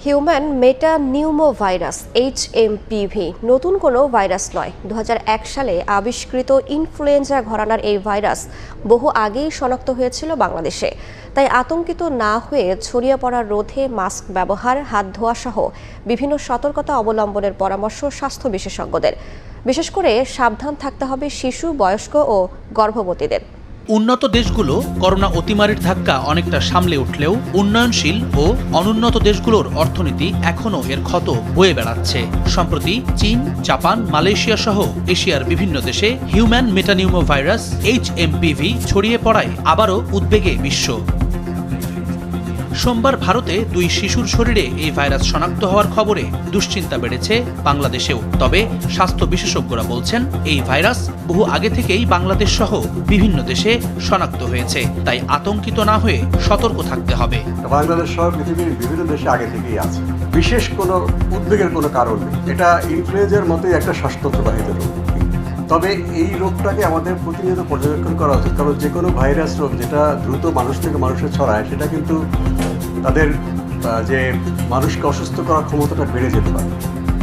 Human metapneumovirus HMPV নতুন কোনো virus নয়। 2001 সালে আবিষ্কৃত ইনফ্লুয়েঞ্জা ঘরানার এই ভাইরাস বহু আগেই শনাক্ত হয়েছিল বাংলাদেশে। তাই আতঙ্কিত না হয়ে ছড়িয়ে পড়া রোধে মাস্ক ব্যবহার, হাত ধোয়া সহ বিভিন্ন সতর্কতা অবলম্বনের পরামর্শ স্বাস্থ্য বিশেষজ্ঞদের। বিশেষ করে সাবধান থাকতে হবে শিশু, বয়স্ক ও গর্ভবতীদের। উন্নত দেশগুলো করোনা অতিমারির ধাক্কা অনেকটা সামলে উঠলেও উন্নয়নশীল ও অনুন্নত দেশগুলোর অর্থনীতি এখনও এর ক্ষত বয়ে বেড়াচ্ছে। সম্প্রতি চীন, জাপান, মালয়েশিয়া সহ এশিয়ার বিভিন্ন দেশে হিউম্যান মেটানিউমোভাইরাস HMPV ছড়িয়ে পড়ায় আবারও উদ্বেগে বিশ্ব। সোমবার ভারতে 2 শিশুর শরীরে এই ভাইরাস শনাক্ত হওয়ার খবরে দুশ্চিন্তা বেড়েছে বাংলাদেশেও। তবে স্বাস্থ্য বিশেষজ্ঞরা বলছেন, এই ভাইরাস বহু আগে থেকেই বাংলাদেশ সহ বিভিন্ন দেশে শনাক্ত হয়েছে। তাই আতঙ্কিত না হয়ে সতর্ক থাকতে হবে। বাংলাদেশ সহ পৃথিবীর বিভিন্ন দেশে আগে থেকেই আছে, বিশেষ কোনো উদ্বেগের কোনো কারণ নেই। এটা ইনফ্লুয়েঞ্জার মতোই একটা শ্বাসতন্ত্রবাহিত রোগ। তবে এই রোগটাকে আমাদের প্রতিনিয়ত পর্যবেক্ষণ করা উচিত, কারণ যে কোনো ভাইরাস রোগ যেটা দ্রুত মানুষ থেকে মানুষে ছড়ায়, সেটা কিন্তু তাদের যে মানুষকে অসুস্থ করার ক্ষমতাটা বেড়ে যেতে পারে।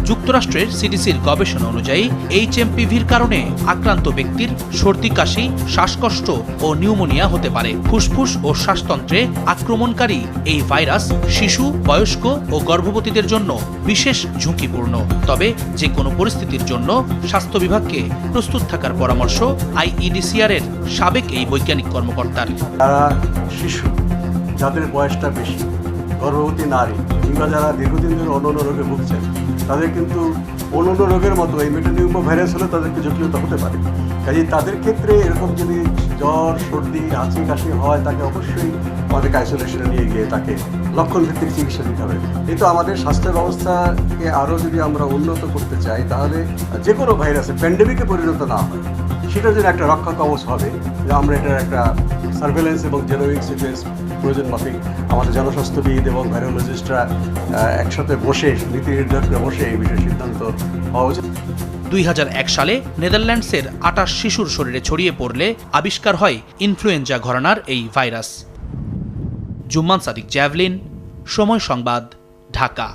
যুক্তরাষ্ট্রের সিডিসির গবেষণা অনুযায়ী HMPVর কারণে আক্রান্ত ব্যক্তির সর্দি, কাশি, শ্বাসকষ্ট ও নিউমোনিয়া হতে পারে। ফুসফুস ও শ্বাসতন্ত্রে আক্রমণকারী এই ভাইরাস শিশু, বয়স্ক ও গর্ভবতীদের জন্য বিশেষ ঝুঁকিপূর্ণ। তবে যে কোনো পরিস্থিতির জন্য স্বাস্থ্য বিভাগকে প্রস্তুত থাকার পরামর্শ IEDCR এর সাবেক এই বৈজ্ঞানিক কর্মকর্তার। যারা শিশু, যাদের বয়সটা বেশি, গর্ভবতী নারী কিংবা যারা দীর্ঘদিন ধরে অন্যান্য রোগে ভুগছেন, তাদের কিন্তু অন্যান্য রোগের মতো এই মেটানিউমোভাইরাস হলে তাদেরকে জটিলতা হতে পারে। কাজেই তাদের ক্ষেত্রে এরকম যদি জ্বর, সর্দি, হাঁচি, কাশি হয়, তাকে অবশ্যই আমাদেরকে আইসোলেশনে নিয়ে গিয়ে তাকে লক্ষণভিত্তিক চিকিৎসা দিতে হবে। কিন্তু আমাদের স্বাস্থ্য ব্যবস্থাকে আরও যদি আমরা উন্নত করতে চাই, তাহলে যে কোনো ভাইরাসে প্যান্ডেমিকে পরিণত না হয়, সেটার জন্য একটা রক্ষা কবচ হবে যে আমরা এটার একটা সার্ভেলেন্স এবং জেনোমিক সিকোয়েন্স প্রয়োজন মাফিক আমাদের জনস্বাস্থ্যবিদ এবং ভাইরোলজিস্টরা একসাথে বসে, নীতি নির্ধারকরা বসে এই বিষয়ে সিদ্ধান্ত হওয়া উচিত। 2001 সালে নেদারল্যান্ডসের 28 শিশুর শরীরে ছড়িয়ে পড়লে আবিষ্কার হয় ইনফ্লুয়েঞ্জা ঘরানার এই ভাইরাস। জুম্মান সাদিক, জ্যাভলিন, সময় সংবাদ, ঢাকা।